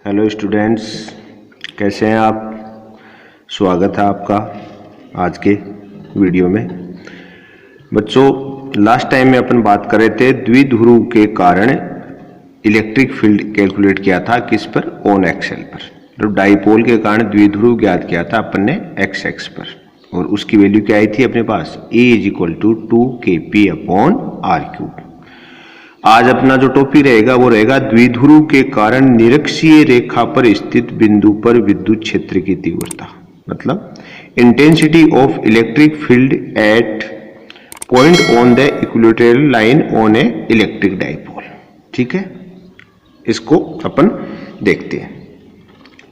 Hello students, कैसे हैं आप। स्वागत है आपका आज के वीडियो में। बच्चों, लास्ट टाइम में अपन बात कर रहे थे द्विध्रुव के कारण इलेक्ट्रिक फील्ड कैलकुलेट किया था किस पर, ऑन एक्सल पर। तो डाइपोल के कारण द्विध्रुव ज्ञात किया था अपन ने एक्स एक्स पर, और उसकी वैल्यू क्या आई थी अपने पास, E = 2kp/r³। आज अपना जो टॉपिक रहेगा वो रहेगा द्विध्रुव के कारण निरक्षीय रेखा पर स्थित बिंदु पर विद्युत क्षेत्र की तीव्रता, मतलब intensity of electric field at point on the equatorial line on A electric dipole. ठीक है, इसको अपन देखते हैं।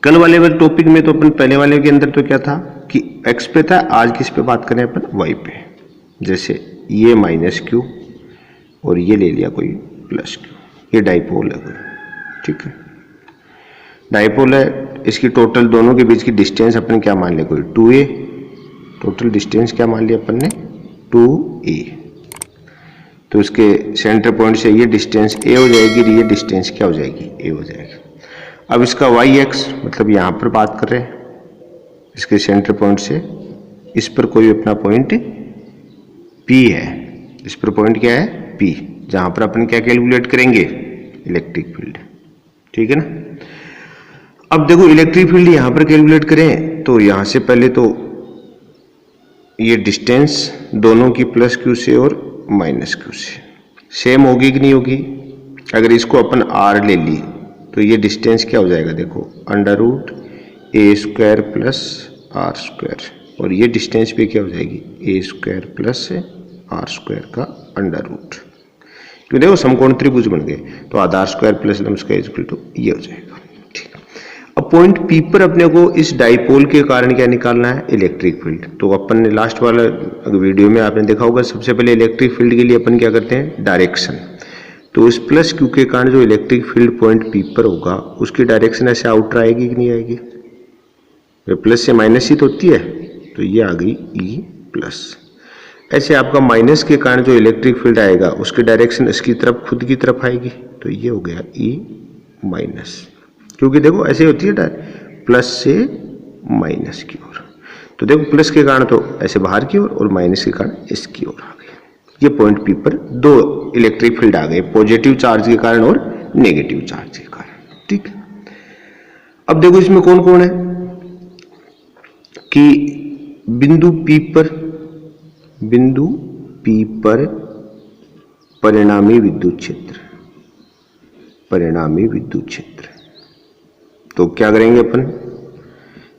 कल वाले टॉपिक में तो अपन पहले वाले के अंदर तो क्या था कि एक्स पे था, आज किस पे बात करें अपन, वाई पे। जैसे ये -q और ये ले लिया कोई +q, ये डाइपोल है कोई। ठीक है, डाइपोल है, इसकी टोटल दोनों के बीच की डिस्टेंस अपन क्या मान लिया, कोई 2a। टोटल डिस्टेंस क्या मान लिया अपन ने, 2a। तो इसके सेंटर पॉइंट से ये डिस्टेंस a हो जाएगी, ये डिस्टेंस क्या हो जाएगी, a हो जाएगी। अब इसका yx मतलब यहाँ पर बात कर रहे हैं, इसके सेंटर पॉइंट से इस पर कोई अपना पॉइंट P है, इस पर पॉइंट क्या है, P, जहां पर अपन क्या कैलकुलेट करेंगे, इलेक्ट्रिक फील्ड। ठीक है ना। अब देखो इलेक्ट्रिक फील्ड यहां पर कैलकुलेट करें तो यहां से पहले तो ये डिस्टेंस दोनों की +q से और -q से सेम होगी कि नहीं होगी। अगर इसको अपन r ले ली तो ये डिस्टेंस क्या हो जाएगा, देखो √a² + r², और ये डिस्टेंस पे क्या हो जाएगी, a² + r² का √। क्यों, देखो समकोण त्रिभुज बन गए, तो आधार स्क्वायर + लंब स्क्वायर = ये हो जाएगा। ठीक। अब पॉइंट P पर अपने को इस डाइपोल के कारण क्या निकालना है, इलेक्ट्रिक फील्ड। तो अपन ने लास्ट वाला वीडियो में आपने देखा होगा, सबसे पहले इलेक्ट्रिक फील्ड के लिए अपन क्या करते हैं, डायरेक्शन। तो इस +q के कारण जो इलेक्ट्रिक फील्ड पॉइंट P पर होगा उसकी डायरेक्शन ऐसे आउटर आएगी कि नहीं आएगी, प्लस से माइनस ही तो होती है, तो ये आ गई E+। ऐसे आपका माइनस के कारण जो इलेक्ट्रिक फील्ड आएगा उसकी डायरेक्शन इसकी तरफ, खुद की तरफ आएगी, तो ये हो गया E-, क्योंकि देखो ऐसे होती है प्लस से माइनस की ओर। तो देखो प्लस के कारण तो ऐसे बाहर की ओर, और माइनस के कारण इसकी ओर आ गई। ये पॉइंट P पर दो इलेक्ट्रिक फील्ड आ गए, पॉजिटिव चार्ज के कारण और नेगेटिव चार्ज के कारण। ठीक। अब देखो इसमें कौन कौन है कि बिंदु P पर परिणामी विद्युत क्षेत्र। तो क्या करेंगे अपन,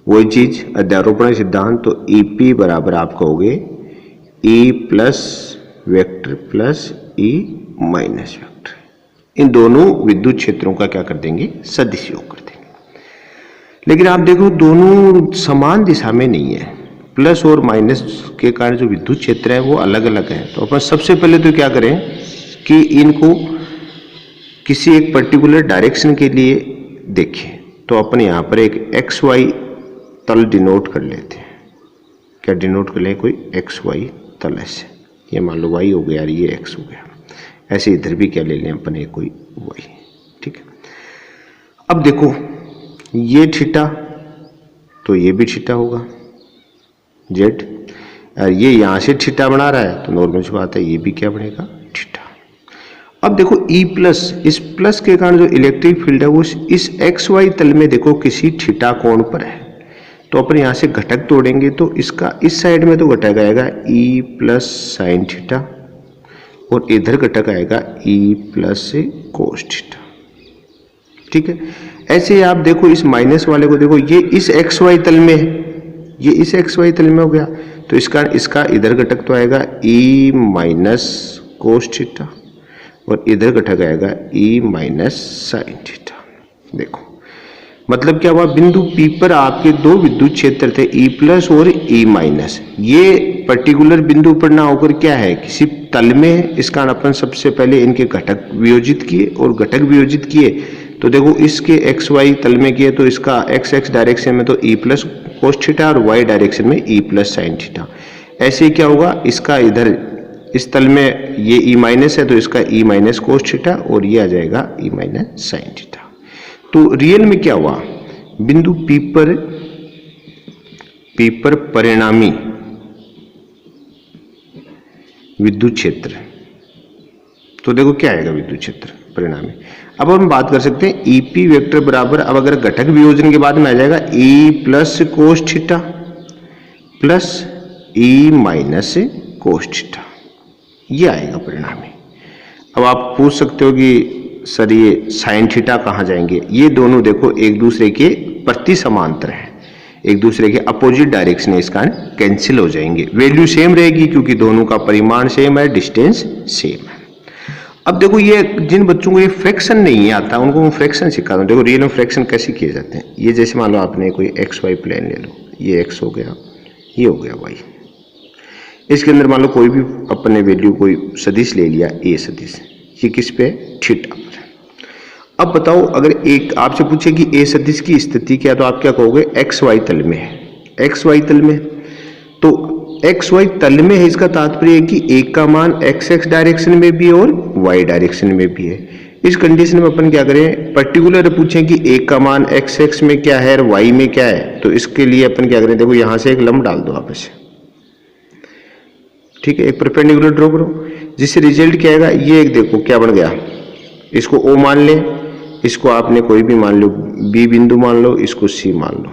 वही चीज अध्यारोपण सिद्धांत। तो EP बराबर आप कहोगे E+ वेक्टर + E- वेक्टर। इन दोनों विद्युत क्षेत्रों का क्या कर देंगे, सदिश योग कर देंगे। लेकिन आप देखो दोनों समान दिशा में नहीं है, प्लस और माइनस के कारण जो विद्युत क्षेत्र है वो अलग अलग है। तो अपन सबसे पहले तो क्या करें कि इनको किसी एक पर्टिकुलर डायरेक्शन के लिए देखें। तो अपन यहाँ पर एक XY तल डिनोट कर लेते हैं। क्या डिनोट कर लें, कोई XY तल ऐसे, ये मान लो Y हो गया और ये X हो गया। ऐसे इधर भी क्या ले लें अपन, एक कोई Y। ठीक है। अब देखो ये थीटा, तो ये भी थीटा होगा Z, और ये यहां से थीटा बना रहा है, तो नॉर्मल सी बात है ये भी क्या बनेगा, थीटा। अब देखो E+, इस प्लस के कारण जो इलेक्ट्रिक फील्ड है वो इस XY तल में देखो किसी थीटा कोण पर है। तो अपन यहां से घटक तोड़ेंगे तो इसका इस साइड में तो घटक आएगा E+ sin थीटा, और इधर घटक आएगा E+ cos थीटा। ठीक है। ऐसे आप देखो इस माइनस वाले को देखो, ये इस XY तल में है, ये इस XY तल में हो गया, तो इसका इधर घटक तो आएगा E- cos थीटा, और इधर घटक आएगा E- sin थीटा। देखो मतलब क्या हुआ, बिंदु P पर आपके दो विद्युत क्षेत्र थे E+ और E-। ये पर्टिकुलर बिंदु पर ना होकर क्या है, किसी तल में। इस कारण अपन सबसे पहले इनके घटक वियोजित किए, और घटक वियोजित किए तो देखो इसके XY तल में किए तो इसका XX डायरेक्शन में तो E+ cos थीटा, और Y डायरेक्शन में E+ sin थीटा। ऐसे क्या होगा, इसका इधर इस तल में ये E- है तो इसका E- cos थीटा, और ये आ जाएगा E- sin थीटा। तो रियल में क्या हुआ, बिंदु P पर परिणामी विद्युत क्षेत्र, तो देखो क्या आएगा विद्युत क्षेत्र परिणामी। अब हम बात कर सकते हैं ईपी वेक्टर बराबर, अब अगर घटक वियोजन के बाद में आ जाएगा E plus cos theta plus E minus cos theta, ये आएगा परिणामी। अब आप पूछ सकते हो कि सर ये साइन थीटा कहाँ जाएंगे, ये दोनों देखो एक दूसरे के प्रति समांतर हैं, एक दूसरे के अपोजिट डायरेक्शन है, इस कारण कैंसिल हो जाएंगे, वैल्यू सेम रहेगी क्योंकि दोनों का परिमाण सेम है, डिस्टेंस सेम है। अब देखो ये जिन बच्चों को ये फ्रैक्शन नहीं आता उनको मैं फ्रैक्शन सिखाता हूँ। देखो रियल में फ्रैक्शन कैसे किए जाते हैं, ये जैसे मान लो आपने कोई एक्स वाई प्लेन ले लो, ये एक्स हो गया, ये हो गया वाई, इसके अंदर मान लो कोई भी अपने वैल्यू कोई सदिश ले लिया, ए सदिश, ये किस पे, थीटा पर। अब बताओ अगर एक आपसे पूछे कि ए सदिश की स्थिति क्या, तो आप क्या कहोगे, एक्स वाई तल में है, एक्स वाई तल में, तो एक्स वाई तल में है, इसका तात्पर्य है कि ए का मान एक्स एक्स डायरेक्शन में भी है और वाई डायरेक्शन में भी है। इस कंडीशन में अपन क्या करें, पर्टिकुलर पूछें कि ए का मान एक्स एक्स में क्या है और वाई में क्या है, तो इसके लिए अपन क्या करें, देखो यहां से एक लंब डाल दो आपस में, ठीक है, एक परपेंडिकुलर ड्रॉ करो, जिससे रिजल्ट क्या आएगा, ये एक देखो क्या बन गया, इसको ओ मान ले, इसको आपने कोई भी मान लो बी बिंदु मान लो, इसको सी मान लो।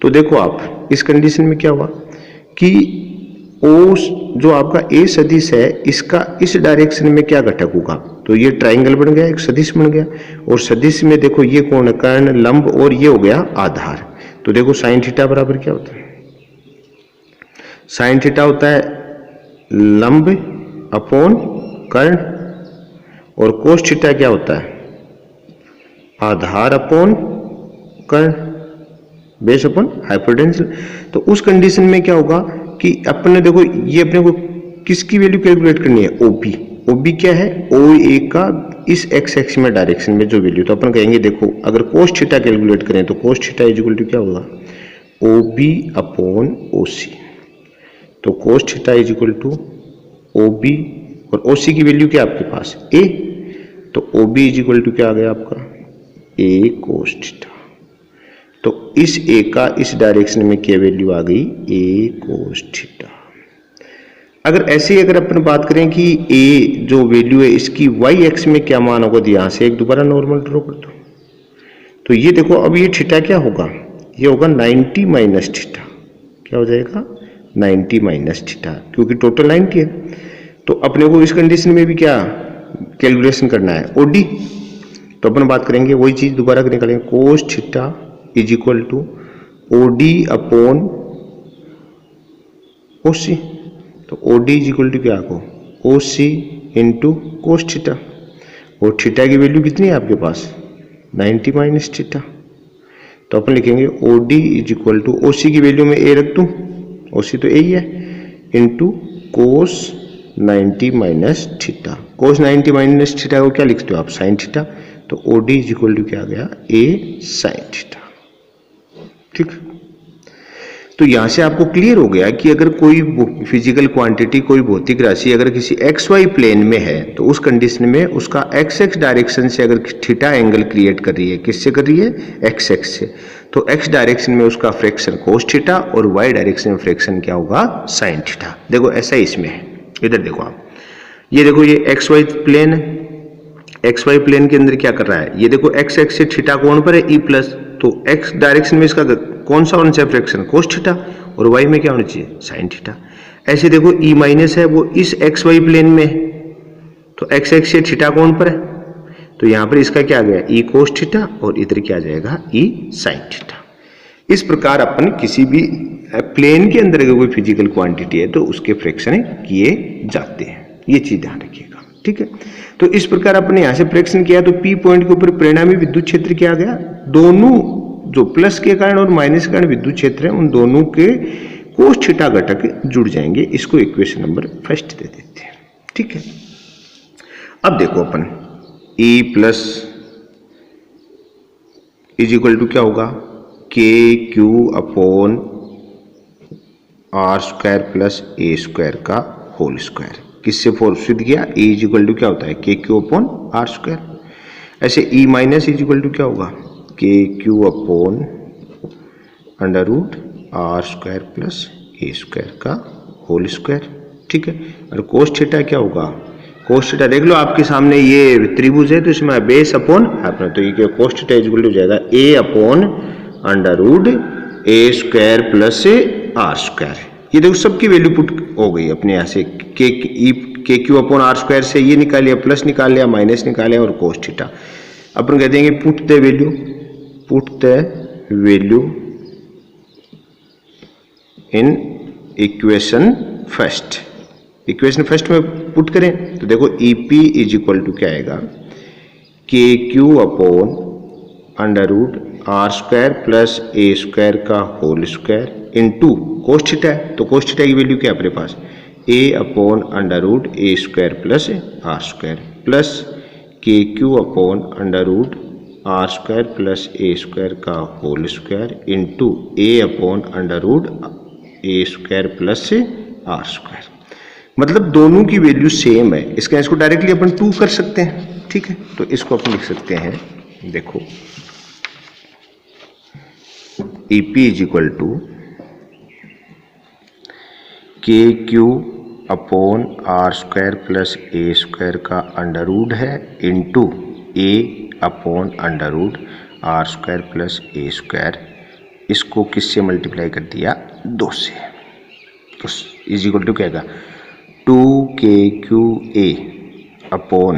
तो देखो आप इस कंडीशन में क्या हुआ कि ओ जो आपका ए सदिश है, इसका इस डायरेक्शन में क्या घटक होगा, तो ये ट्राइंगल बन गया, एक सदिश बन गया, और सदिश में देखो ये कौन है, कर्ण, लंब, और ये हो गया आधार। तो देखो साइन थीटा बराबर क्या होता है, साइन थीटा होता है लंब अपॉन कर्ण, और कोस थीटा क्या होता है, आधार अपॉन कर्ण, बेस अपॉन हाइपोटेन्यूज। तो उस कंडीशन में क्या होगा कि अपने देखो ये अपने को किसकी वैल्यू कैलकुलेट करनी है, ओबी, ओबी क्या है, ओ ए का इस एक्स एक्स में डायरेक्शन में जो वैल्यू, तो अपन कहेंगे देखो अगर कोस थीटा कैलकुलेट करें तो cos theta is equal to क्या होगा, ओबी अपॉन ओसी। तो cos theta is equal to OB, और ओसी की वैल्यू क्या आपके पास, ए, तो ओबी इज इक्वल टू क्या आ गया आपका, ए कोस थीटा। तो इस ए का इस डायरेक्शन में क्या वैल्यू आ गई, ए कोस थीटा। अगर ऐसे ही अगर अपन बात करें कि ए जो वैल्यू है इसकी वाई एक्स में क्या मान होगा, तो यहां से एक दोबारा नॉर्मल ड्रॉ कर दो, तो ये देखो अब ये थीटा क्या होगा, ये होगा 90 माइनस थीटा, क्या हो जाएगा 90 माइनस थीटा, क्योंकि टोटल 90 है। तो अपने को इस कंडीशन में भी क्या कैलकुलेशन करना है, ओडी, तो अपन बात करेंगे वही चीज दोबारा निकालेंगे, cos theta is equal to OD upon OC. तो ओडी इज इक्वल टू क्या को, ओसी इंटू कोस थीटा, और थीटा की वैल्यू कितनी है आपके पास, 90 माइनस थीटा। तो अपन लिखेंगे ओडी इज इक्वल टू, ओसी की वैल्यू में ए रख दूं, ओसी तो ए ही है, इंटू कोस 90 माइनस थीटा। कोस 90 माइनस थीटा को क्या लिखते हो आप, साइन थीटा। तो ओडी इज इक्वल टू क्या आ गया, ए साइन थीटा, ठीक। तो यहां से आपको क्लियर हो गया कि अगर कोई फिजिकल क्वांटिटी, कोई भौतिक राशि अगर किसी एक्स वाई प्लेन में है, तो उस कंडीशन में उसका एक्स एक्स डायरेक्शन से अगर थीटा एंगल क्रिएट कर रही है, किससे कर रही है, एक्स एक्स से, तो एक्स डायरेक्शन में उसका फ्रैक्शन कोस थीटा, और वाई डायरेक्शन में फ्रैक्शन क्या होगा, साइन थीटा। देखो ऐसा इसमें है, इधर देखो आप, ये देखो ये एक्स वाई प्लेन है, एक्स वाई प्लेन के अंदर क्या कर रहा है, ये देखो एक्स एक्स से थीटा कोण पर है ई प्लस, तो एक्स डायरेक्शन में इसका कौन सा होना चाहिए फ्रैक्शन, कोस थीटा, और वाई में क्या होना चाहिए, साइन थीटा। ऐसे देखो ई माइनस है, वो इस एक्स वाई प्लेन में है, तो एक्स एक्स से थीटा कोण पर है, तो यहां पर इसका क्या आ गया, ई कोस थीटा, और इधर क्या आ जाएगा, ई साइन थीटा। इस प्रकार अपन किसी भी प्लेन के अंदर अगर कोई फिजिकल क्वांटिटी है तो उसके फ्रैक्शन किए जाते हैं, ये चीज ध्यान रखिएगा, ठीक है। तो इस प्रकार अपने यहां से फ्रैक्शन किया, तो पी पॉइंट के ऊपर परिणामी विद्युत क्षेत्र क्या आ गया, दोनों जो प्लस के कारण और माइनस के कारण विद्युत क्षेत्र है, उन दोनों के कोस थीटा घटक जुड़ जाएंगे। इसको इक्वेशन नंबर फर्स्ट दे देते हैं, ठीक है। अब देखो अपन E plus is equal to क्या होगा, के Q upon are square plus A square का होल स्क्वायर, किससे फोर्स सिद्ध किया, E इज इक्वल टू क्या होता है, K Q upon are square. ऐसे E minus is equal to क्या होगा, के Q upon under root are square plus A square का होल स्क्वायर। ठीक है, और कोस थीटा क्या होगा, कोस थीटा देख लो आपके सामने ये त्रिभुज है तो इसमें बेस अपॉन हाइपोटेन्यूज, तो ये कोस थीटा इक्वल हो जाएगा a upon under root a square plus r square. ये देखो सबकी वैल्यू पुट हो गई अपने यहाँ से, के क्यू अपॉन आर स्क्वायर से ये निकाल लिया, प्लस निकाल लिया, माइनस निकाल लिया और कोस थीटा। अपन कह देंगे put the value in equation first में पुट करें तो देखो EP इज इक्वल टू क्या आएगा, k Q upon under root are square plus A square का whole square into cos theta है, तो कोस थीटा की वैल्यू क्या है अपने पास, a upon under root a square plus r square plus k Q upon under root are square plus A square का whole square into A upon under root a square plus r square. मतलब दोनों की value same है, इसको directly अपन 2 कर सकते हैं। ठीक है, तो इसको अपन लिख सकते हैं, देखो EP is equal to K Q upon are square plus A square का अंडर रूट है into A upon under root are square plus A square, इसको किससे मल्टीप्लाई कर दिया, 2 से, तो इज इक्वल टू क्या आएगा 2KQA अपॉन,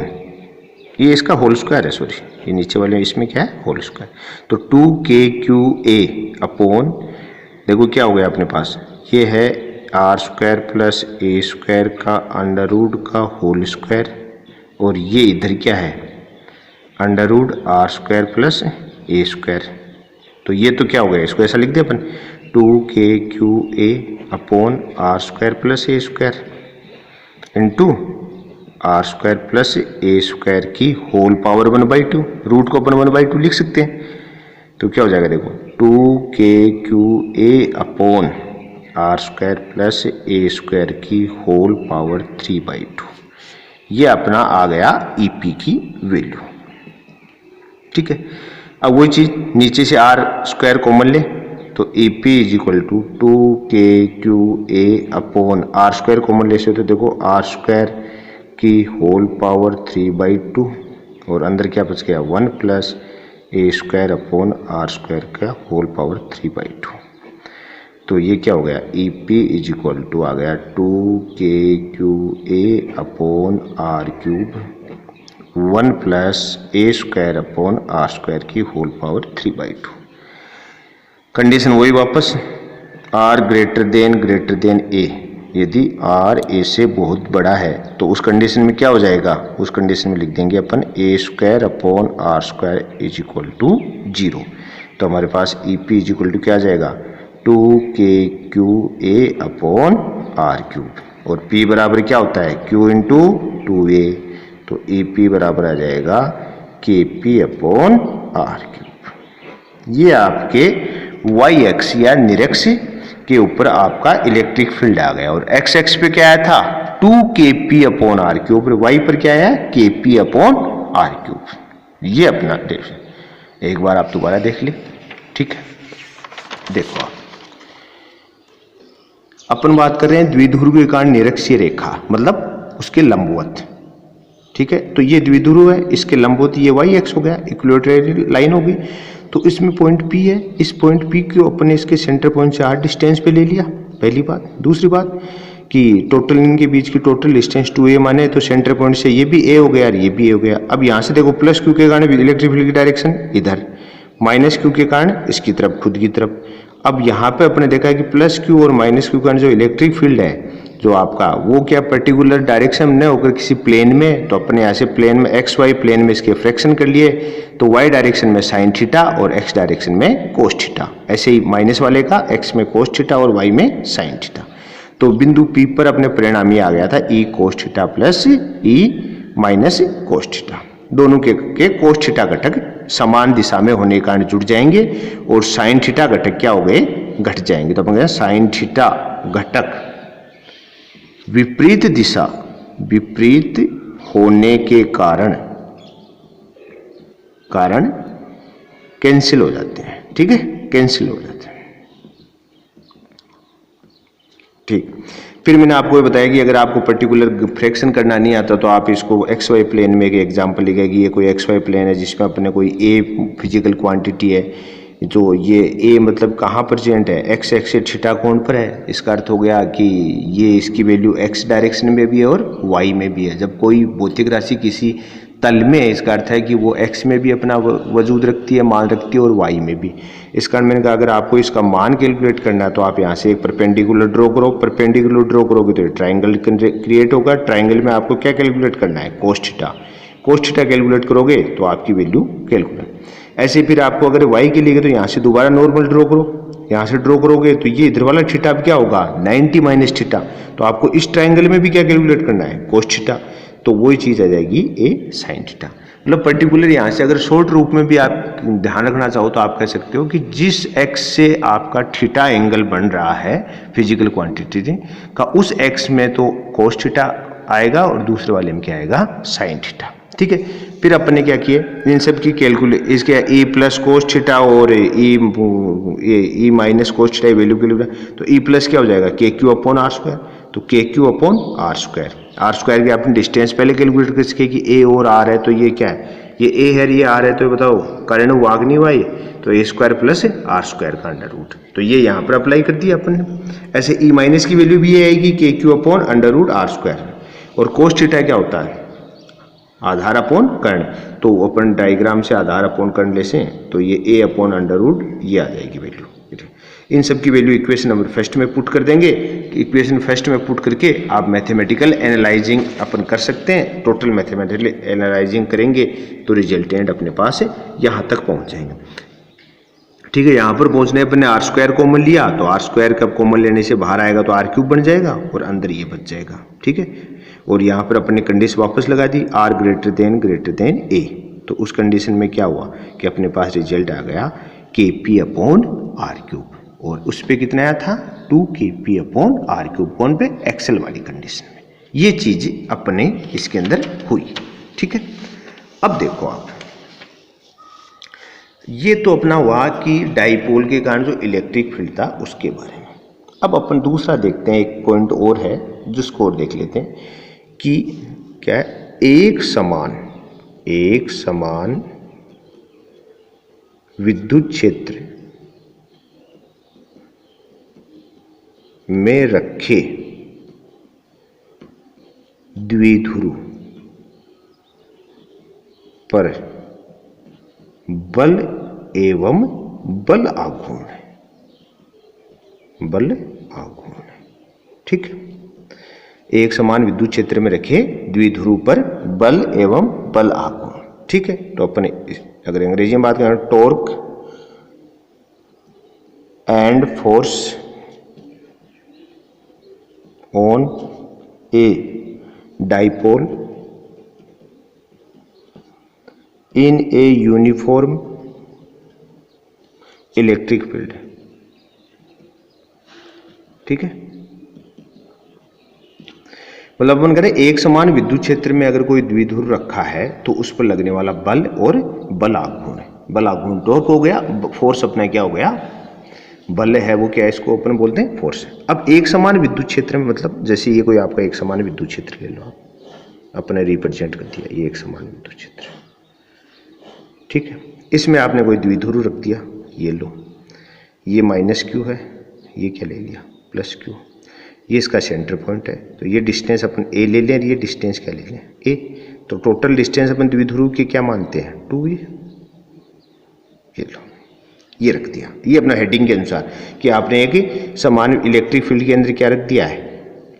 ये इसका होल स्क्वायर है, सॉरी ये नीचे वाले इसमें क्या है होल स्क्वायर, तो 2KQA अपॉन, देखो क्या हो गया अपने पास, ये है आर स्क्वायर प्लस ए स्क्वायर का अंडर रूट का होल स्क्वायर और ये इधर क्या है under root are square plus A square, तो ये तो क्या हो गया, इसको ऐसा लिख दे अपन 2KQA upon are square plus A square into R square plus A square की होल पावर 1/2, रूट को अपन 1/2 लिख सकते हैं, तो क्या हो जाएगा देखो 2KQA upon are square plus A square की होल पावर 3/2, ये अपना आ गया EP की वैल्यू। ठीक है, अब वही चीज नीचे से आर स्क्वायर कॉमन ले तो EP is equal to 2KQA upon are square common ले से, तो देखो आर स्क्वायर की होल पावर 3/2 और अंदर क्या बच गया 1 plus A square upon are square का होल पावर 3/2, तो ये क्या हो गया EP इज इक्वल टू आ गया 2KQA upon are cube 1 plus A square upon are square की होल पावर 3/2। कंडीशन वही वापस, R ग्रेटर देन A, यदि R A से बहुत बड़ा है तो उस कंडीशन में क्या हो जाएगा, उस कंडीशन में लिख देंगे अपन a square upon are square is equal to 0, तो हमारे पास EP इज इक्वल टू क्या आ जाएगा 2KQA अपॉन आर क्यूब, और P बराबर क्या होता है Q इंटू 2A, तो EP बराबर आ जाएगा KP अपॉन आर क्यूब। ये आपके y एक्स या निरक्ष के ऊपर आपका इलेक्ट्रिक फील्ड आ गया, और x एक्स पे क्या आया था 2KP upon are cube, y पर क्या आया KP अपॉन आर क्यूब। ये अपना डेफिनेशन एक बार आप दोबारा देख ले। ठीक है, देखो आप अपन बात कर रहे हैं द्विध्रुव के कारण निरक्षीय रेखा, मतलब उसके लंबवत। ठीक है, तो ये द्विध्रुव है, इसके लंबवत ये y एक्स हो गया, इक्विलैटरल लाइन हो गई, तो इसमें पॉइंट P है, इस पॉइंट P को अपने इसके सेंटर पॉइंट से r डिस्टेंस पे ले लिया, पहली बात। दूसरी बात कि टोटल इनके बीच की टोटल डिस्टेंस 2a माने तो सेंटर पॉइंट से ये भी a हो गया और ये भी a हो गया। अब यहाँ से देखो प्लस Q के कारण इलेक्ट्रिक फील्ड की डायरेक्शन इधर, माइनस Q के कारण इसकी तरफ खुद की तरफ। अब यहाँ पे अपने देखा है कि प्लस Q और माइनस Q का जो इलेक्ट्रिक फील्ड है जो आपका, वो क्या पर्टिकुलर डायरेक्शन में होकर किसी प्लेन में, तो अपने यहाँ से प्लेन में एक्स वाई प्लेन में इसके फ्रैक्शन कर लिए, तो y डायरेक्शन में साइन थीटा और x डायरेक्शन में कोस थीटा, ऐसे ही माइनस वाले का x में कोस थीटा और y में साइन थीटा। तो बिंदु P पर अपने परिणाम ये आ गया था e कोस theta plus e minus cos theta, दोनों के कोस थीटा घटक समान दिशा में होने के कारण जुड़ जाएंगे और साइन थीटा घटक क्या हो गए घट जाएंगे। तो अपन साइन थीटा घटक विपरीत दिशा विपरीत होने के कारण कैंसिल हो जाते हैं, ठीक है, कैंसिल हो जाते हैं। ठीक, फिर मैंने आपको ये बताया कि अगर आपको पर्टिकुलर फ्रैक्शन करना नहीं आता तो आप इसको एक्स वाई प्लेन में एक एग्जांपल लिखा कि ये कोई एक्स वाई प्लेन है जिसमें अपने कोई ए फिजिकल क्वांटिटी है, जो ये ए मतलब कहाँ प्रेजेंट है, एक्स एक्सिस थीटा कोण पर है। इसका अर्थ हो गया कि ये इसकी वैल्यू एक्स डायरेक्शन में भी है और वाई में भी है। जब कोई भौतिक राशि किसी तल में है, इसका अर्थ है कि वो एक्स में भी अपना वजूद रखती है, मान रखती है, और वाई में भी। इस कारण मैंने कहा अगर आपको इसका मान कैलकुलेट करना है तो आप यहाँ से एक परपेंडिकुलर ड्रॉ करो, परपेंडिकुलर ड्रॉ करोगे तो ट्राइंगल क्रिएट होगा। ट्राइंगल में आपको क्या कैलकुलेट करना है, cos theta. Cos theta calculate करोगे तो आपकी वैल्यू कैलकुलेट। ऐसे फिर आपको अगर वाई के लिए तो यहाँ से दोबारा नॉर्मल ड्रॉ करो, यहाँ से ड्रॉ करोगे तो ये इधर वाला थीटा अब क्या होगा, 90 माइनस थीटा। तो आपको इस ट्राइंगल में भी क्या कैलकुलेट करना है, कोस थीटा। तो वही चीज आ जाएगी ए साइन थीटा। मतलब पर्टिकुलर यहाँ से अगर शॉर्ट रूप में भी आप ध्यान रखना चाहो तो आप कह सकते हो कि जिस एक्स से आपका थीटा एंगल बन रहा है फिजिकल क्वांटिटी का, उस एक्स में तो कोस थीटा आएगा और दूसरे वाले में क्या आएगा, साइन थीटा। ठीक है, फिर अपन ने क्या किया, इन सब की कैलकुलेट, इसके ए प्लस कोस थीटा और ई माइनस कोस थीटा वैल्यू के लिए, तो ई प्लस क्या हो जाएगा, के क्यू अपॉन आर स्क्वायर। तो K Q upon are square, R square की आपने डिस्टेंस पहले कैलकुलेट कर सके कि ए और आर है, तो ये क्या है, ये ए है, ये आर है, तो बताओ कर्ण वाग नहीं हुआ ये, तो ए स्क्वायर प्लस आर स्क्वायर का अंडर रूट, तो ये यहाँ पर अप्लाई कर दिया अपन ने। ऐसे ई माइनस की वैल्यू भी ये आएगी K Q upon under root are square, और कोस थीटा क्या होता है, आधार अपॉन कर्ण। तो अपन डायग्राम से आधार अपॉन कर्ण लेसे तो ये ए अपॉन अंडर रूट ये आ जाएगी वैल्यू। इन सब की वैल्यू इक्वेशन नंबर फर्स्ट में पुट कर देंगे। इक्वेशन फर्स्ट में पुट करके आप मैथमेटिकल एनालाइजिंग अपन कर सकते हैं। टोटल मैथमेटिकल एनालाइजिंग करेंगे तो रिजल्टेंट अपने पास यहाँ तक पहुँच जाएंगे। ठीक है, यहाँ पर पहुँचने पर ने आर स्क्वायर कॉमन लिया, तो आर स्क्वायर का कॉमन लेने से बाहर आएगा तो आर क्यूब बन जाएगा और अंदर ये बच जाएगा। ठीक है, और यहाँ पर अपने कंडीशन वापस लगा दी, आर ग्रेटर देन ए। तो उस कंडीशन में क्या हुआ कि अपने पास रिजल्ट आ गया के पी अपॉन आर क्यूब, और उस पर कितना आया था 2kp अपॉन आर क्यूब, कौन पे, एक्सेल वाली कंडीशन में। ये चीज अपने इसके अंदर हुई। ठीक है, अब देखो आप, ये तो अपना हुआ कि डाइपोल के कारण जो इलेक्ट्रिक फील्ड था उसके बारे में। अब अपन दूसरा देखते हैं, एक पॉइंट और है जिसको और देख लेते हैं कि क्या है, एक समान विद्युत क्षेत्र में रखे द्विध्रुव पर बल एवं बल आघूर्ण है, ठीक है। एक समान विद्युत क्षेत्र में रखे द्विध्रुव पर बल एवं बल आघूर्ण, ठीक है। तो अपने अगर अंग्रेजी में बात करें, torque and force on a dipole in a uniform electric field, ठीक है। मतलब अपन करें एक समान विद्युत क्षेत्र में अगर कोई द्विध्रुव रखा है तो उस पर लगने वाला बल और बल आघूर्ण है। बल आघूर्ण टॉर्क हो गया, फोर्स अपना क्या हो गया, बल है, वो क्या है, इसको अपन बोलते हैं फोर्स। अब एक समान विद्युत क्षेत्र में मतलब जैसे ये कोई आपका एक समान विद्युत क्षेत्र ले लो, आप अपने रिप्रेजेंट कर दिया, ये एक समान विद्युत क्षेत्र, ठीक है। इसमें आपने कोई द्विध्रुव रख दिया, ये लो, ये माइनस क्यू है, ये क्या ले लिया प्लस क्यू, ये इसका सेंटर पॉइंट है। तो ये डिस्टेंस अपन ए ले लें, ये डिस्टेंस क्या ले लें, ए। तो टोटल डिस्टेंस अपन द्विध्रुव के क्या मानते हैं, 2 ये लो, ये रख दिया। ये अपना हेडिंग के अनुसार कि आपने एक समान इलेक्ट्रिक फील्ड के अंदर क्या रख दिया है,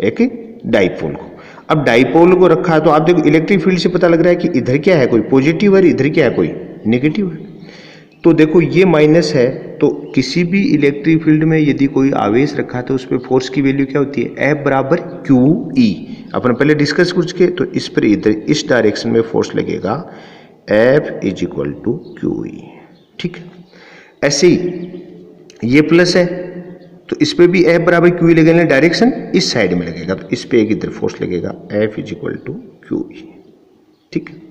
एक डाइपोल को। अब डाइपोल को रखा है तो आप देखो इलेक्ट्रिक फील्ड से पता लग रहा है कि इधर क्या है, कोई पॉजिटिव है, इधर क्या है, कोई नेगेटिव है। तो देखो ये माइनस है, तो किसी भी इलेक्ट्रिक फील्ड में यदि कोई आवेश रखा है तो उस पर फोर्स की वैल्यू क्या होती है, F बराबर QE। अपन पहले डिस्कस कुछ के, तो इस पर इधर इस डायरेक्शन में फोर्स लगेगा F is equal to QE, ठीक है। ऐसे ही ये प्लस है तो इस पे भी F बराबर QE लगेगा, डायरेक्शन इस साइड में लगेगा, तो इस पे एक इधर फोर्स लगेगा F is equal to QE, ठीक है।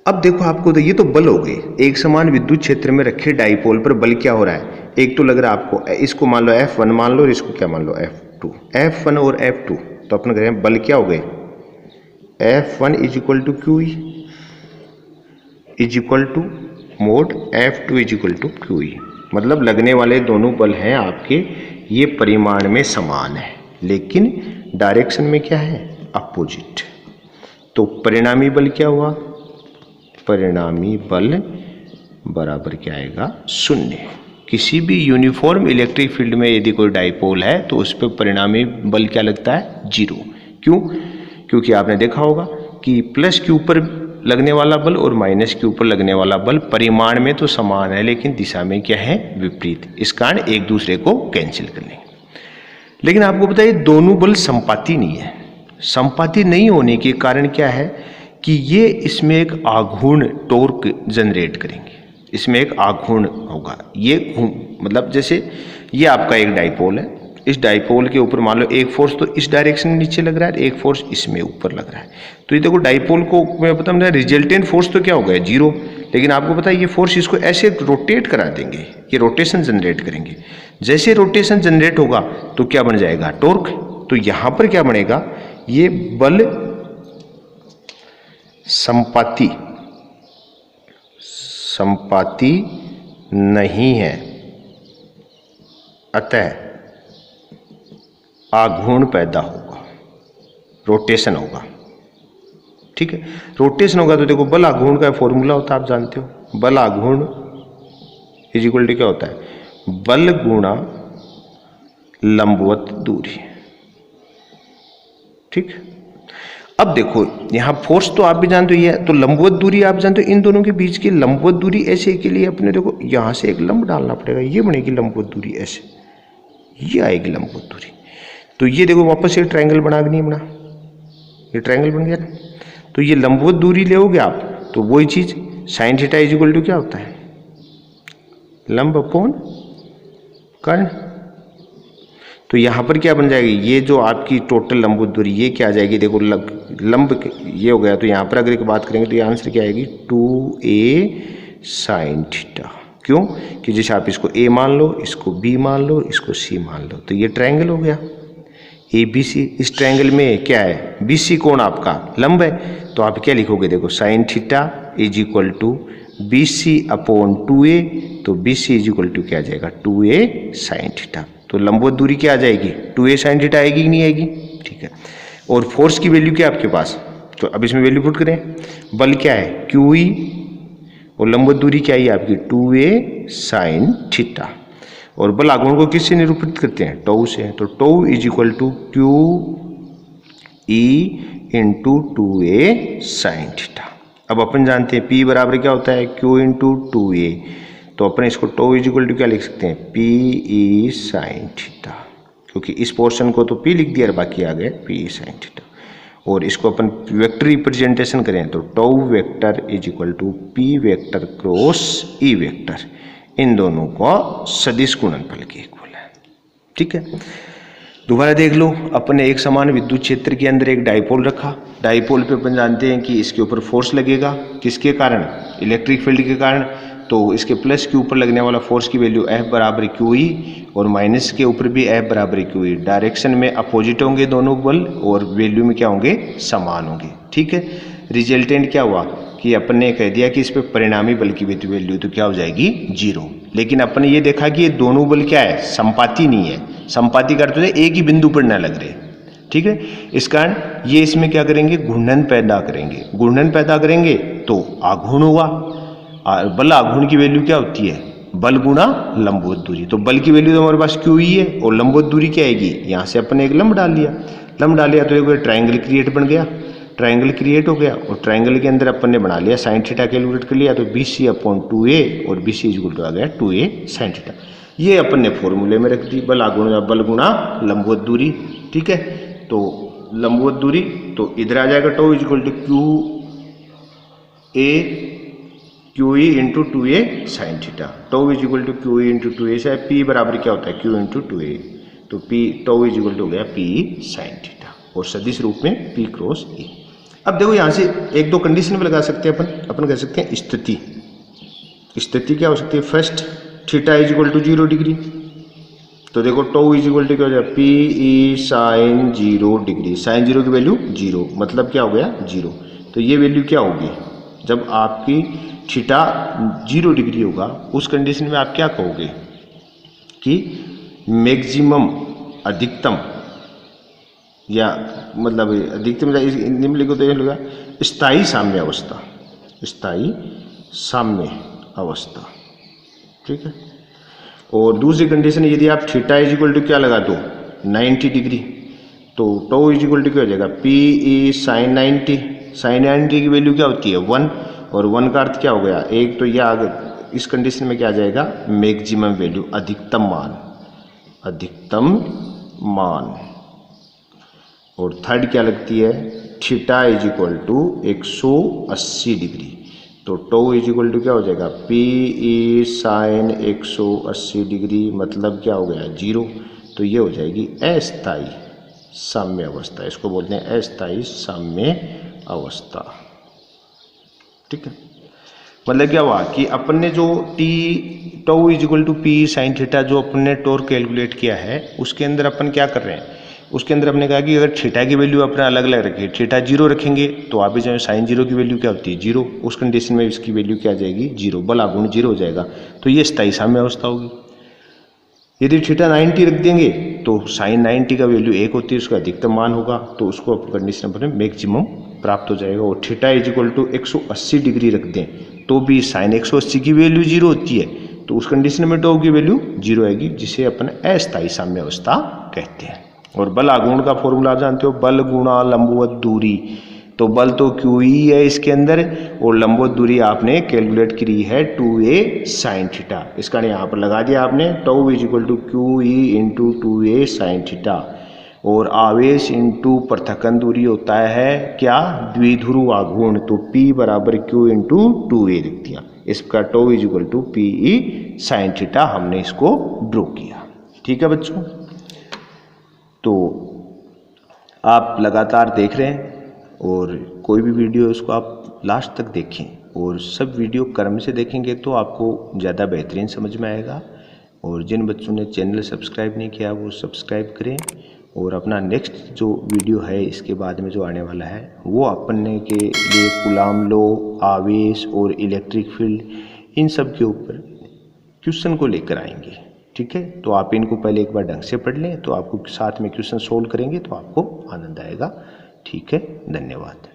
अब देखो आपको, तो ये तो बल हो गए, एक समान विद्युत क्षेत्र में रखे डाइपोल पर बल क्या हो रहा है, एक तो लग रहा है आपको, इसको मान लो F1 मान लो और इसको क्या मान लो F2, F1 और F2, तो अपन करें बल क्या हो गए, F1 is equal to QE is equal to mod F2 is equal to QE, मतलब लगने वाले दोनों बल हैं आपके, ये परिमाण में समान है लेकिन डायरेक्शन में क्या है, अपोजिट। तो परिणामी बल क्या हुआ, परिणामी बल बराबर क्या आएगा, शून्य। किसी भी यूनिफॉर्म इलेक्ट्रिक फील्ड में यदि कोई डाइपोल है तो उस पर परिणामी बल क्या लगता है, जीरो। क्यों, क्योंकि आपने देखा होगा कि प्लस के ऊपर लगने वाला बल और माइनस के ऊपर लगने वाला बल परिमाण में तो समान है लेकिन दिशा में क्या है, विपरीत, इस कारण एक दूसरे को कैंसिल कर लेंगे। लेकिन आपको पता है दोनों बल संपाती नहीं है। संपाती नहीं होने के कारण क्या है कि ये इसमें एक आघूर्ण टॉर्क जनरेट करेंगे, इसमें एक आघूर्ण होगा, ये मतलब जैसे ये आपका एक डाइपोल है, इस डाइपोल के ऊपर मान लो एक फोर्स तो इस डायरेक्शन में नीचे लग रहा है, एक फोर्स इसमें ऊपर लग रहा है, तो ये देखो डाइपोल को मैं पता है रिजल्टेंट फोर्स तो क्या हो गया, जीरो, लेकिन आपको पता है ये फोर्स इसको ऐसे रोटेट करा देंगे, ये रोटेशन जनरेट करेंगे, जैसे रोटेशन जनरेट होगा तो क्या बन जाएगा, टॉर्क। तो यहां पर क्या बनेगा, ये बल संपाती नहीं है, अतः आघूर्ण पैदा होगा, रोटेशन होगा, ठीक है। रोटेशन होगा तो देखो बल आघूर्ण का फॉर्मूला होता है, आप जानते हो, बल आघूर्ण इज इक्वल टू क्या होता है, बल गुणा लंबवत दूरी, ठीक। अब देखो यहां फोर्स तो आप भी जानते हो, ये तो लंबवत दूरी आप जानते हो, इन दोनों के बीच की लंबवत दूरी ऐसे के लिए अपने देखो यहां से एक लंब डालना पड़ेगा, ये बनेगी लंबवत दूरी, ऐसे ये आएगी लंबवत दूरी। तो ये देखो वापस से ट्रायंगल बना के नहीं बना, ये ट्रायंगल बन गया ना, तो ये लंबवत दूरी लेओगे आप तो वही चीज sine theta is equal to क्या होता है, लंब अपॉन कर्ण। तो यहां पर क्या बन जाएगी, ये जो आपकी टोटल लंबवत दूरी ये क्या आ जाएगी, देखो लंब ये हो गया, तो यहां पर अगर एक बात करेंगे तो ये आंसर क्या आएगी, 2a साइन थीटा। क्यों, कि जैसे आप इसको a मान लो, इसको b मान लो, इसको c मान लो, तो ये ट्रायंगल हो गया ABC। इस ट्रायंगल में क्या है, BC कोण आपका लंब है, तो आप क्या लिखोगे, देखो sine theta is equal to BC upon 2a, तो BC इज इक्वल टू क्या आ जाएगा, 2a साइन थीटा। तो लंबवत दूरी क्या आ जाएगी, 2a साइन थीटा आएगी कि नहीं आएगी, ठीक है। और फोर्स की वैल्यू क्या आपके पास, तो अब इसमें वैल्यू पुट करें, बल क्या है QE और लंबवत दूरी क्या है आपकी 2a साइन थीटा, और बल आघूर्ण को किससे निरूपित करते हैं, टॉ से, तो tau is equal to QE into 2a sine theta. अब अपन जानते हैं P बराबर क्या होता है, Q इंटू 2a, तो अपन इसको टॉ इज इक्वल टू क्या लिख सकते हैं, PE साइन थीटा, क्योंकि इस पोर्शन को तो P लिख दिया और बाकी आ गया PE साइन थीटा। और इसको अपन वेक्टर रिप्रेजेंटेशन करें तो tau vector is equal to P vector cross E vector, इन दोनों का सदिश गुणनफल के इक्वल है, ठीक है। दोबारा देख लो, अपने एक समान विद्युत क्षेत्र के अंदर एक डाइपोल रखा, डाइपोल पे अपन जानते हैं कि इसके ऊपर फोर्स लगेगा, किसके कारण, इलेक्ट्रिक फील्ड के कारण, तो इसके प्लस के ऊपर लगने वाला फोर्स की वैल्यू F बराबर QE और माइनस के ऊपर भी F बराबर QE, डायरेक्शन में अपोजिट होंगे दोनों बल और वैल्यू में क्या होंगे, समान होंगे, ठीक है। रिजल्टेंट क्या हुआ कि अपन ने कह दिया कि इस पे परिणामी बल की वैल्यू तो क्या हो जाएगी, जीरो। लेकिन अपन ने ये देखा कि ये दोनों बल क्या है, संपाती नहीं है, संपाती का अर्थ है एक ही बिंदु पर न लग रहे, ठीक है। इस कारण ये इसमें क्या करेंगे, घूर्णन पैदा करेंगे, घूर्णन पैदा करेंगे तो आघूर्ण हुआ, बल आघूर्ण की वैल्यू क्या होती है, बल गुणा लंबवत दूरी, तो बल की वैल्यू तो हमारे पास QE है और लंबवत दूरी क्या आएगी, यहाँ से अपन ने एक लंब डाल लिया, तो एक ट्रायंगल क्रिएट बन गया, ट्रायंगल क्रिएट हो गया, और ट्रायंगल के अंदर अपन ने बना लिया साइन थीटा कैलकुलेट कर लिया, तो BC अपॉन 2a और BC इज इक्वल टू आ गया 2a साइन थीटा। ये अपन ने फॉर्मूले में रख दी, बल आघूर्ण बल गुणा लंबवत दूरी, ठीक है। तो लंबवत दूरी तो इधर आ जाएगा tau is equal to QE into 2a sine theta, tau is equal to QE into 2a से P बराबर क्या होता है, Q इंटू 2a, तो P tau is equal to हो गया P साइन थीटा, और सदिश रूप में P क्रॉस E। अब देखो यहाँ से एक दो कंडीशन भी लगा सकते हैं अपन कह सकते हैं स्थिति क्या हो सकती है। First, theta is equal to 0 degree, तो देखो टो इज इक्वल टू क्या हो जाएगा, P E sine 0 degree, sine 0 की वैल्यू 0, मतलब क्या हो गया 0। तो ये वैल्यू क्या होगी, जब आपकी थीटा 0 डिग्री होगा उस कंडीशन में आप क्या कहोगे कि मैक्सिमम अधिकतम, या मतलब अधिकतम हिंदी में लिखो तो ये होगा स्थायी साम्य अवस्था, स्थायी साम्य अवस्था, ठीक है। और दूसरी कंडीशन, यदि आप थीटा इज इक्वल टू क्या लगा दो 90 डिग्री, तो टो इज इक्वल टू क्या हो जाएगा, पी ई साइन 90, साइन 90 की वैल्यू क्या होती है 1, और 1 का अर्थ क्या हो गया 1, तो यह अगर इस कंडीशन में क्या आ जाएगा मैक्सिमम वैल्यू, अधिकतम मान। और थर्ड क्या लगती है, theta is equal to 180 degree, तो टो इज इक्वल टू क्या हो जाएगा, पी ई साइन 180 डिग्री, मतलब क्या हो गया 0, तो ये हो जाएगी अस्थायी साम्य अवस्था, इसको बोलते हैं अस्थायी साम्य अवस्था, ठीक है। मतलब क्या हुआ कि अपन ने जो tau is equal to P sine theta जो अपन ने टोर कैलकुलेट किया है, उसके अंदर अपन क्या कर रहे हैं, उसके अंदर हमने कहा कि अगर थीटा की वैल्यू अपना अलग अलग रखें, थीटा 0 रखेंगे तो आप जो साइन 0 की वैल्यू क्या होती है 0, उस कंडीशन में इसकी वैल्यू क्या आ जाएगी 0, बल आगुण 0 हो जाएगा, तो ये स्थायी साम्य अवस्था होगी। यदि थीटा 90 रख देंगे तो साइन 90 का वैल्यू 1 होती है, उसका अधिकतम मान होगा, तो उसको कंडीशन पर मैक्सिमम प्राप्त हो जाएगा। और theta is equal to 180 degree रख दें तो भी साइन 180 की वैल्यू 0 होती है, तो उस कंडीशन में टो की वैल्यू 0 आएगी, जिसे अपन अस्थायी साम्य अवस्था कहते हैं। और बल आघूर्ण का फॉर्मूला जानते हो, बल गुणा लंबवत दूरी, तो बल तो क्यू ही है इसके अंदर, और लंबवत दूरी आपने कैलकुलेट करी है 2a साइन थीटा, इसका यहाँ पर लगा दिया आपने, tau is equal to Q E into 2a sine theta. और आवेश इंटू पृथक्कन दूरी होता है क्या, द्विध्रुव आघूर्ण, तो P बराबर Q इंटू 2a लिख दिया, इसका tau is equal to P E sine theta हमने इसको ड्रॉ किया, ठीक है बच्चों। तो आप लगातार देख रहे हैं, और कोई भी वीडियो उसको आप लास्ट तक देखें, और सब वीडियो क्रम से देखेंगे तो आपको ज़्यादा बेहतरीन समझ में आएगा। और जिन बच्चों ने चैनल सब्सक्राइब नहीं किया वो सब्सक्राइब करें, और अपना नेक्स्ट जो वीडियो है इसके बाद में जो आने वाला है वो अपने के लिए कूलाम लॉ, आवेश और इलेक्ट्रिक फील्ड, इन सब के ऊपर क्वेश्चन को लेकर आएंगे, ठीक है। तो आप इनको पहले एक बार ढंग से पढ़ लें, तो आपको साथ में क्वेश्चन सोल्व करेंगे तो आपको आनंद आएगा, ठीक है। धन्यवाद।